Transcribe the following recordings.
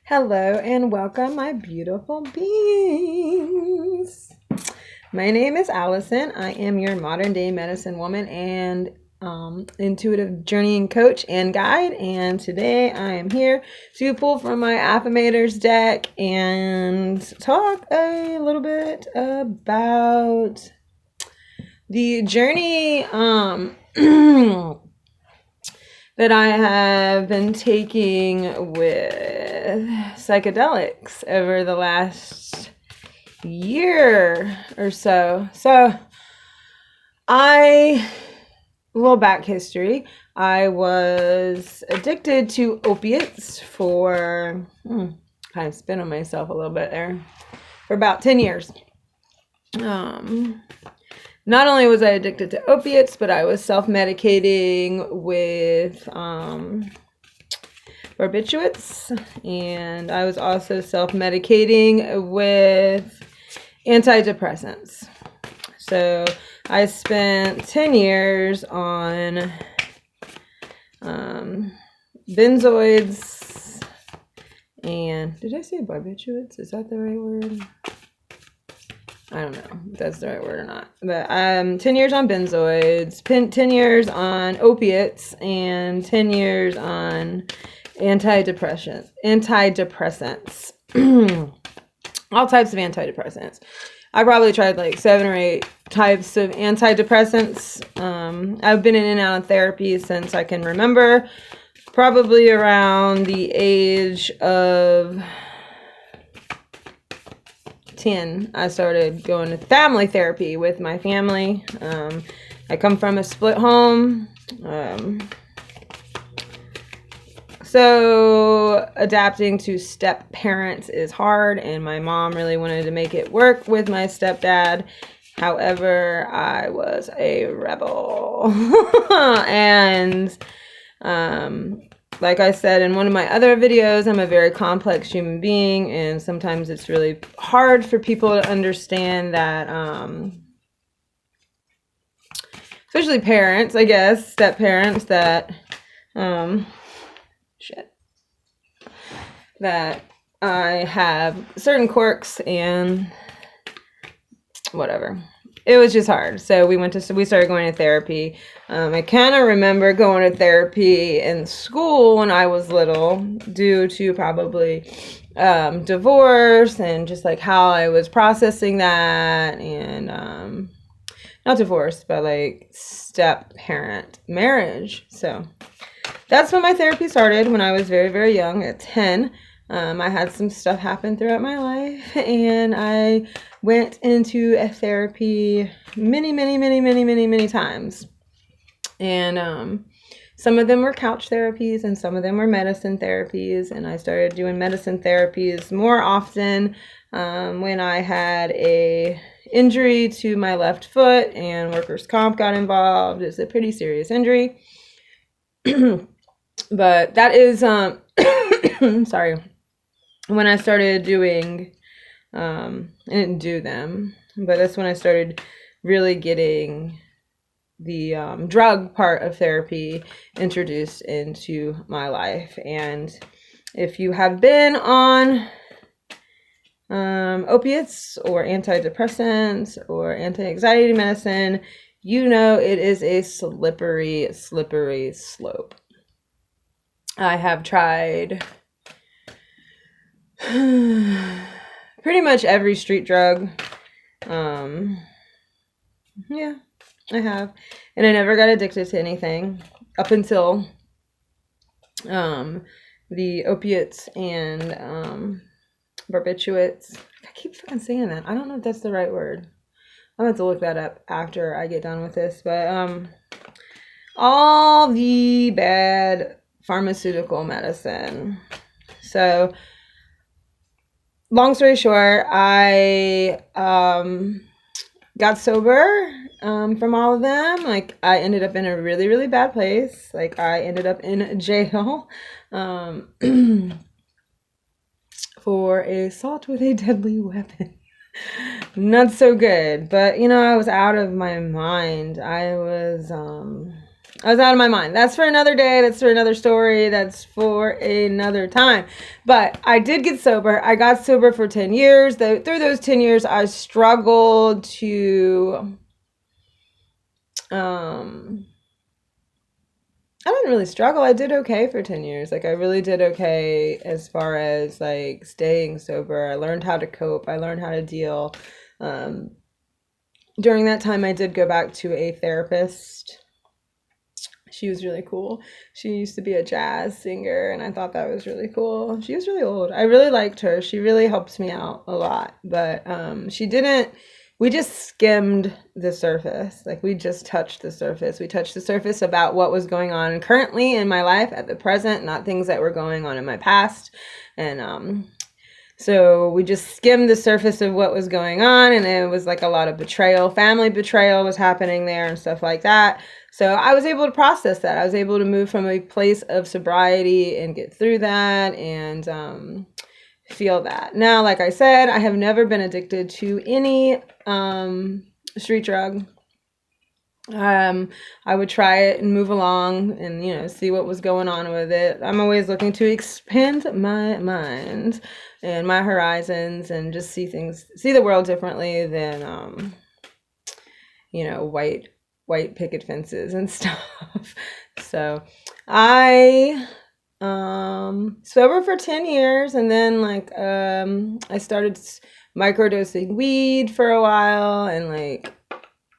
Hello and welcome, my beautiful beings. My name is Allison. I am your modern day medicine woman and intuitive journeying coach and guide. And today I am here to pull from my Affirmators deck and talk a little bit about the journey that I have been taking with psychedelics over the last year or so. A little back history. I was addicted to opiates for, kind of spin on myself a little bit there, for about 10 years. Not only was I addicted to opiates, but I was self-medicating with barbiturates, and I was also self-medicating with antidepressants. So I spent 10 years on benzoids and, did I say barbiturates? Is that the right word? I don't know if that's the right word or not. But 10 years on benzoids, 10 years on opiates, and 10 years on antidepressants. All types of antidepressants. I probably tried like 7 or 8 types of antidepressants. I've been in and out of therapy since I can remember. Probably around the age of 10, I started going to family therapy with my family. I come from a split home. So adapting to step parents is hard, and my mom really wanted to make it work with my stepdad. However, I was a rebel. And like I said in one of my other videos, I'm a very complex human being, and sometimes it's really hard for people to understand that, especially parents, I guess, step parents, that, that I have certain quirks and whatever. It was just hard. So we started going to therapy. I kind of remember going to therapy in school when I was little, due to probably divorce and just like how I was processing that, and not divorce, but like step parent marriage. So that's when my therapy started, when I was very, very young, at 10. I had some stuff happen throughout my life, and I went into a therapy many times. And some of them were couch therapies, and some of them were medicine therapies. And I started doing medicine therapies more often when I had a injury to my left foot, and workers' comp got involved. It's a pretty serious injury. But that is, sorry, when I started doing, I didn't do them, but that's when I started really getting the drug part of therapy introduced into my life. And if you have been on opiates or antidepressants or anti-anxiety medicine, you know it is a slippery slope. I have tried pretty much every street drug. Yeah, I have. And I never got addicted to anything up until the opiates and barbiturates. I keep fucking saying that. I don't know if that's the right word. I'll have to look that up after I get done with this. But all the bad pharmaceutical medicine. So long story short, I got sober from all of them. Like, I ended up in a really, really bad place. Like, I ended up in jail for assault with a deadly weapon. Not so good. But, you know, I was out of my mind. I was I was out of my mind. That's for another day. That's for another story. That's for another time. But I did get sober. I got sober for 10 years. Through those 10 years, I struggled to, I didn't really struggle. I did okay for 10 years. Like, I really did okay as far as like staying sober. I learned how to cope. I learned how to deal. During that time, I did go back to a therapist. She was really cool. She used to be a jazz singer, and I thought that was really cool. She was really old. I really liked her. She really helped me out a lot. But she didn't, we just skimmed the surface. Like, we just touched the surface. We touched the surface about what was going on currently in my life at the present, not things that were going on in my past. And so we just skimmed the surface of what was going on, and it was like a lot of betrayal. Family betrayal was happening there and stuff like that. So I was able to process that. I was able to move from a place of sobriety and get through that and feel that. Now, like I said, I have never been addicted to any street drug. I would try it and move along and, you know, see what was going on with it. I'm always looking to expand my mind and my horizons and just see the world differently than, you know, white picket fences and stuff. So I sober for 10 years, and then like I started microdosing weed for a while, and like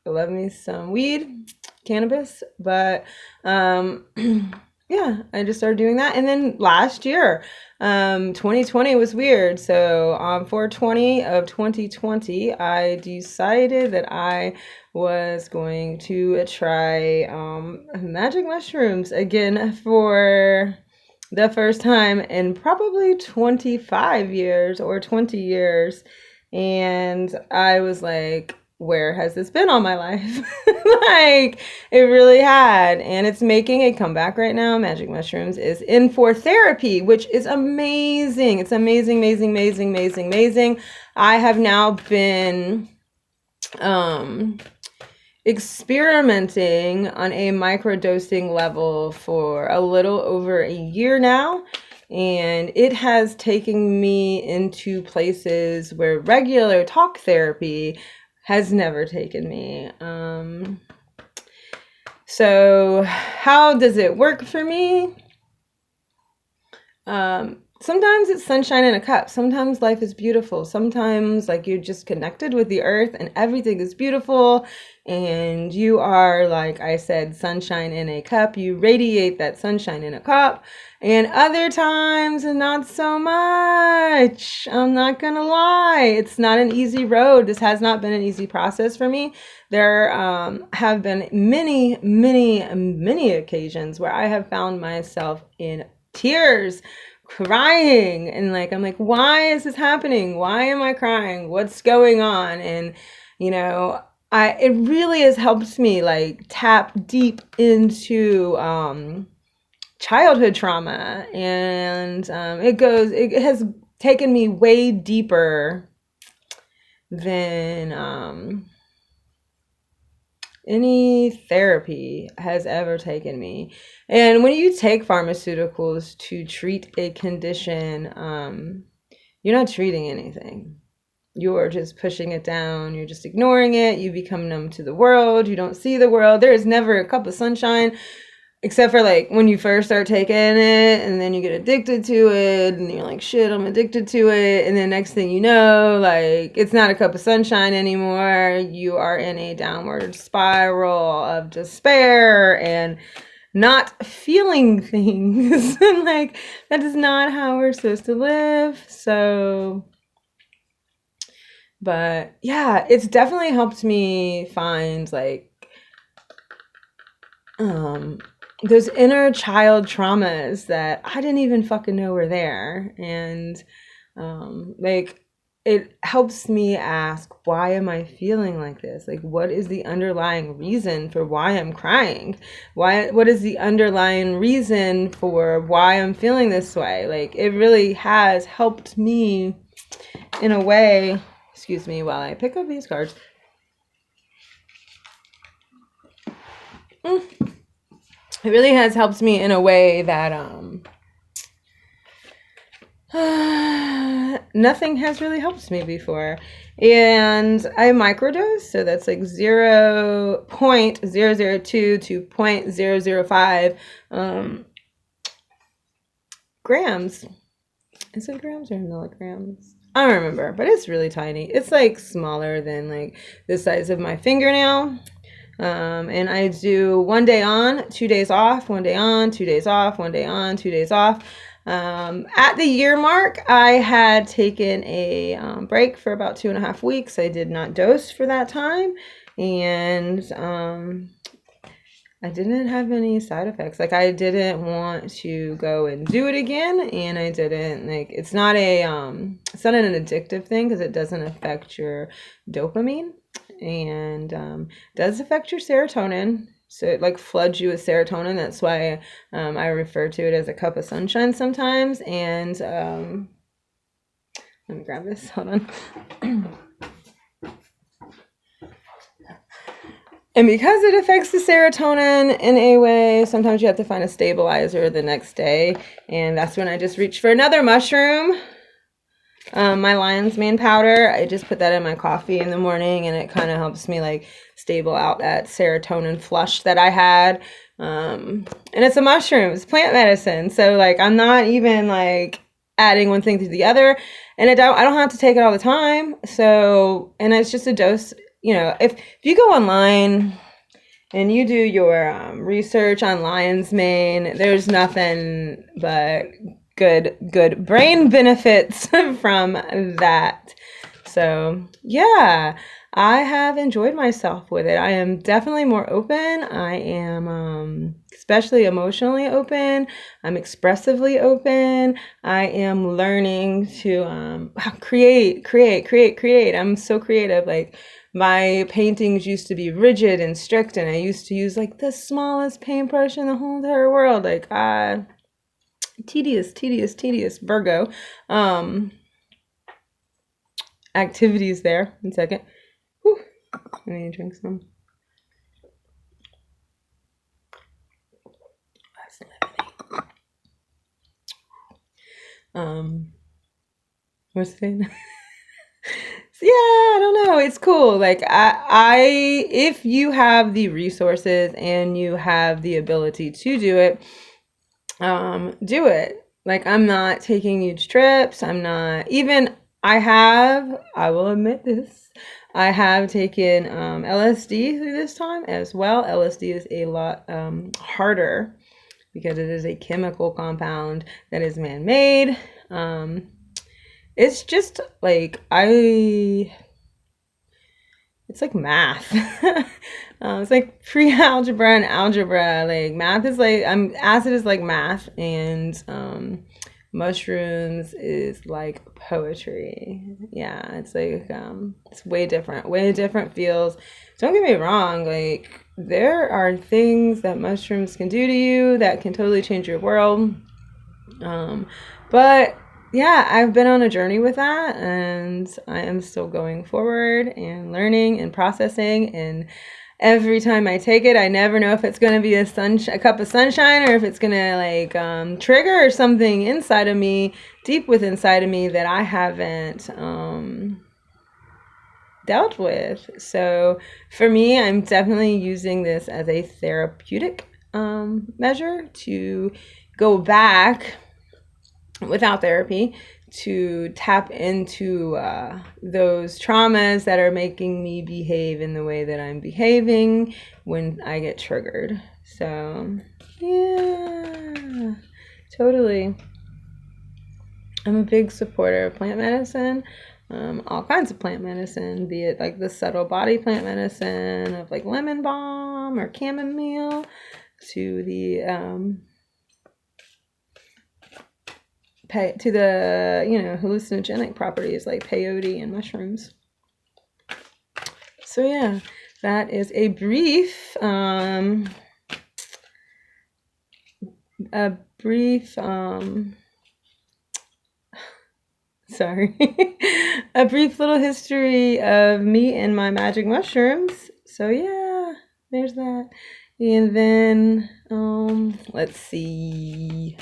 I love me some weed, cannabis, but yeah, I just started doing that. And then last year, 2020 was weird. So on 4/20 of 2020, I decided that I was going to try magic mushrooms again for the first time in probably 25 years or 20 years. And I was like, where has this been all my life? Like, it really had. And it's making a comeback right now. Magic mushrooms is in for therapy, which is amazing. It's amazing, amazing, amazing, amazing, amazing. I have now been experimenting on a microdosing level for a little over a year now. And it has taken me into places where regular talk therapy has never taken me. So how does it work for me? Sometimes it's sunshine in a cup. Sometimes life is beautiful. Sometimes like you're just connected with the earth and everything is beautiful. And you are, like I said, sunshine in a cup. You radiate that sunshine in a cup. And other times, not so much. I'm not gonna lie. It's not an easy road. This has not been an easy process for me. There have been many, many, many occasions where I have found myself in tears, crying, and like, I'm like, why is this happening? Why am I crying? What's going on? And, you know, it really has helped me like tap deep into childhood trauma, and it has taken me way deeper than any therapy has ever taken me. And when you take pharmaceuticals to treat a condition, you're not treating anything. You're just pushing it down. You're just ignoring it. You become numb to the world. You don't see the world. There is never a cup of sunshine, except for like when you first start taking it and then you get addicted to it and you're like, shit, I'm addicted to it. And then next thing you know, like, it's not a cup of sunshine anymore. You are in a downward spiral of despair and not feeling things. And like, that is not how we're supposed to live. So, but yeah, it's definitely helped me find like those inner child traumas that I didn't even fucking know were there. And like, it helps me ask, why am I feeling like this? Like, what is the underlying reason for why I'm crying? What is the underlying reason for why I'm feeling this way? Like, it really has helped me in a way. Excuse me while I pick up these cards. it really has helped me in a way that nothing has really helped me before. And I microdose, so that's like 0.002 to 0.005 grams. Is it grams or milligrams? I don't remember, but it's really tiny. It's like smaller than like the size of my fingernail. And I do 1 day on, 2 days off, 1 day on, 2 days off, 1 day on, 2 days off. At the year mark, I had taken a break for about 2.5 weeks. I did not dose for that time, and I didn't have any side effects. Like, I didn't want to go and do it again, and I didn't, like, it's not an addictive thing because it doesn't affect your dopamine, and does affect your serotonin. So it like floods you with serotonin. That's why I refer to it as a cup of sunshine sometimes. And let me grab this. Hold on. And because it affects the serotonin in a way, sometimes you have to find a stabilizer the next day. And that's when I just reach for another mushroom. My lion's mane powder, I just put that in my coffee in the morning, and it kind of helps me like stable out that serotonin flush that I had. And it's a mushroom, it's plant medicine. So like I'm not even like adding one thing to the other, and I don't have to take it all the time. So, and it's just a dose, you know, if you go online and you do your research on lion's mane, there's nothing but good brain benefits from that. So yeah, I have enjoyed myself with it. I am definitely more open. I am especially emotionally open. I'm expressively open. I am learning to create. I'm so creative. Like, my paintings used to be rigid and strict, and I used to use like the smallest paintbrush in the whole entire world. Like, tedious Virgo activities there. 1 second. Whew. I need to drink some. What's the thing? Yeah, I don't know. It's cool. Like if you have the resources and you have the ability to do it, do it. Like, I'm not taking huge trips. I'm not even, I will admit this, I have taken LSD through this time as well. LSD is a lot harder because it is a chemical compound that is man-made. It's just like it's like math. It's like pre-algebra and algebra. Like, math is like, acid is like math, and mushrooms is like poetry. Yeah, it's like it's way different feels. Don't get me wrong, like, there are things that mushrooms can do to you that can totally change your world. But yeah, I've been on a journey with that, and I am still going forward and learning and processing. And every time I take it, I never know if it's going to be a cup of sunshine, or if it's going to like trigger something inside of me, deep within inside of me, that I haven't dealt with. So for me, I'm definitely using this as a therapeutic measure to go back without therapy to tap into those traumas that are making me behave in the way that I'm behaving when I get triggered. So yeah, totally. I'm a big supporter of plant medicine, all kinds of plant medicine, be it like the subtle body plant medicine of like lemon balm or chamomile, to the hallucinogenic properties like peyote and mushrooms. So yeah, that is a brief a brief little history of me and my magic mushrooms. So yeah, there's that. And then, let's see.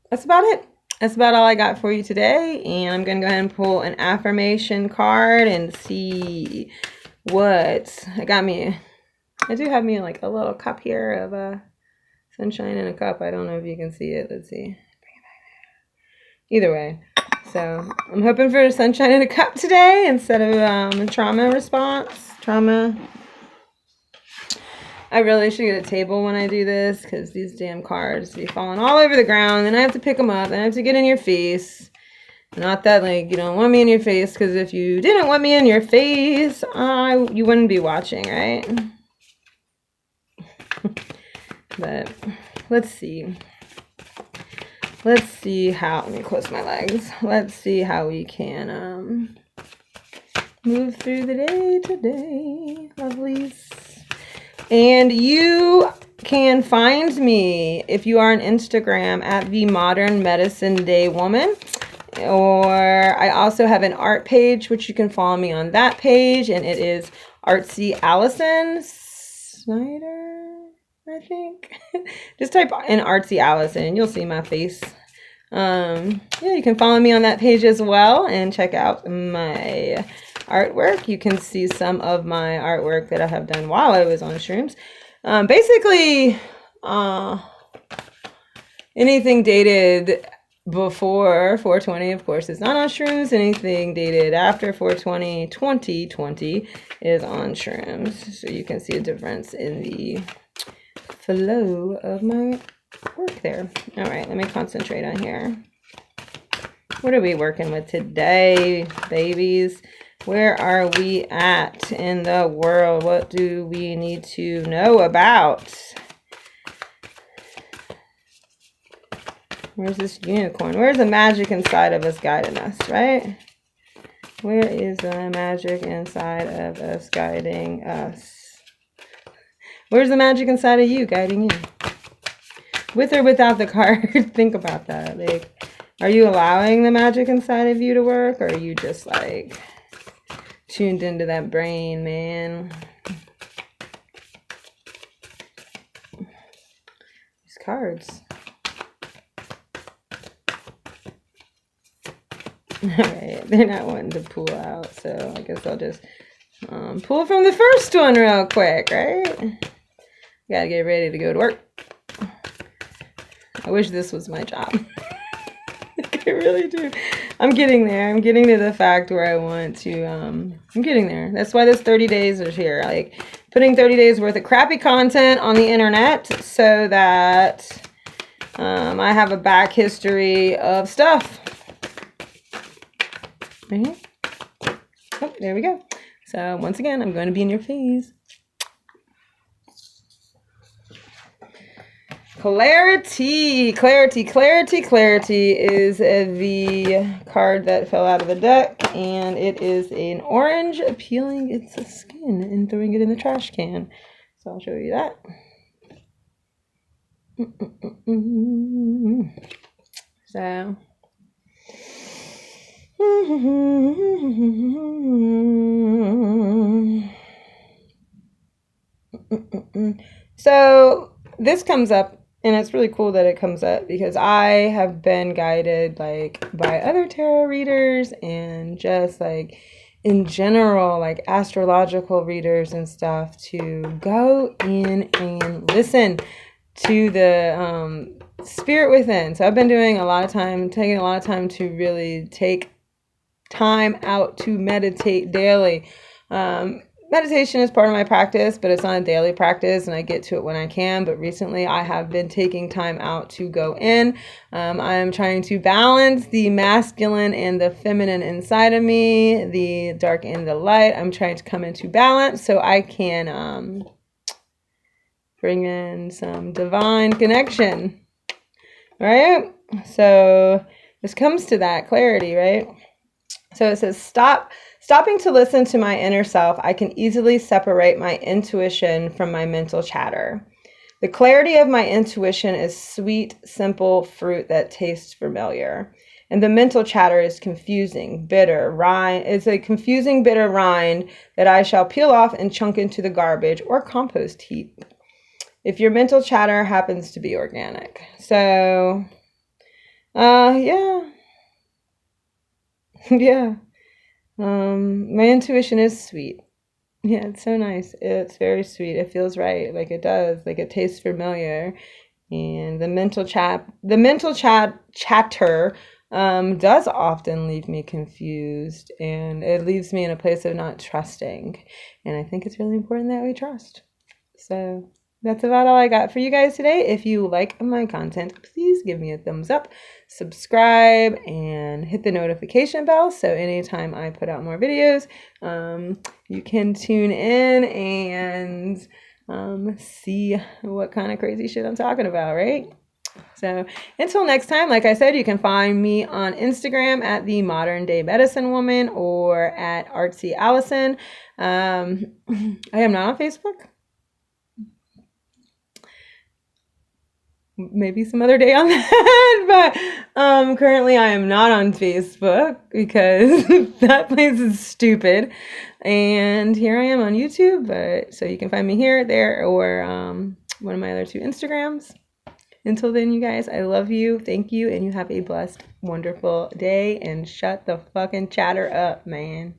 That's about it. That's about all I got for you today. And I'm going to go ahead and pull an affirmation card and see what I got me. I do have me like a little cup here of sunshine in a cup. I don't know if you can see it. Let's see. Either way. So I'm hoping for sunshine in a cup today instead of a trauma response. Trauma. I really should get a table when I do this because these damn cards be falling all over the ground. And I have to pick them up and I have to get in your face. Not that like you don't want me in your face, because if you didn't want me in your face, you wouldn't be watching, right? But let's see. Let's see how, let me close my legs. Let's see how we can move through the day today, lovelies. And you can find me, if you are on Instagram, at the Modern Medicine Day Woman. Or I also have an art page, which you can follow me on that page. And it is Artsy Allison Snyder, I think. Just type in Artsy Allison and you'll see my face. Yeah, you can follow me on that page as well and check out my artwork. You can see some of my artwork that I have done while I was on shrooms. Basically, anything dated before 420, of course, is not on shrooms. Anything dated after 420, 2020 is on shrooms. So you can see a difference in the flow of my work there. All right, let me concentrate on here. What are we working with today, babies? Where are we at in the world? What do we need to know about? Where's this unicorn? Where's the magic inside of us guiding us, right? Where is the magic inside of us guiding us? Where's the magic inside of you guiding you? With or without the card, think about that. Like, are you allowing the magic inside of you to work? Or are you just like tuned into that brain, man? These cards. Alright, they're not wanting to pull out, so I guess I'll just pull from the first one real quick, right? Gotta get ready to go to work. I wish this was my job. I really do. I'm getting there. I'm getting to the fact where I want to, I'm getting there. That's why this 30 days is here. Like, putting 30 days worth of crappy content on the internet so that I have a back history of stuff. Right here. Oh, there we go. So once again, I'm going to be in your face. Clarity, clarity, clarity, clarity is the card that fell out of the deck, and it is an orange peeling its skin and throwing it in the trash can. So I'll show you that. So. So this comes up, and it's really cool that it comes up because I have been guided like by other tarot readers and just like in general like astrological readers and stuff to go in and listen to the spirit within. So I've been doing a lot of time, taking a lot of time to really take time out to meditate daily. Meditation is part of my practice, but it's not a daily practice, and I get to it when I can. But recently I have been taking time out to go in. I'm trying to balance the masculine and the feminine inside of me, the dark and the light. I'm trying to come into balance so I can bring in some divine connection, right? So this comes to that clarity, right? So it says, stopping to listen to my inner self, I can easily separate my intuition from my mental chatter. The clarity of my intuition is sweet, simple fruit that tastes familiar. And the mental chatter is confusing, bitter, rind. It's a confusing, bitter rind that I shall peel off and chunk into the garbage or compost heap if your mental chatter happens to be organic. So, yeah. Yeah. My intuition is sweet. Yeah, it's so nice. It's very sweet. It feels right. Like it does. Like it tastes familiar. And the chatter does often leave me confused, and it leaves me in a place of not trusting. And I think it's really important that we trust. So that's about all I got for you guys today. If you like my content, please give me a thumbs up, subscribe, and hit the notification bell so anytime I put out more videos, you can tune in and see what kind of crazy shit I'm talking about, right? So until next time, like I said, you can find me on Instagram at the Modern Day Medicine Woman or at Artsy Allison. I am not on Facebook. Maybe some other day on that, but currently I am not on Facebook because that place is stupid. And here I am on YouTube, but so you can find me here, there, or one of my other 2 Instagrams. Until then, you guys, I love you, thank you, and you have a blessed, wonderful day, and shut the fucking chatter up, man.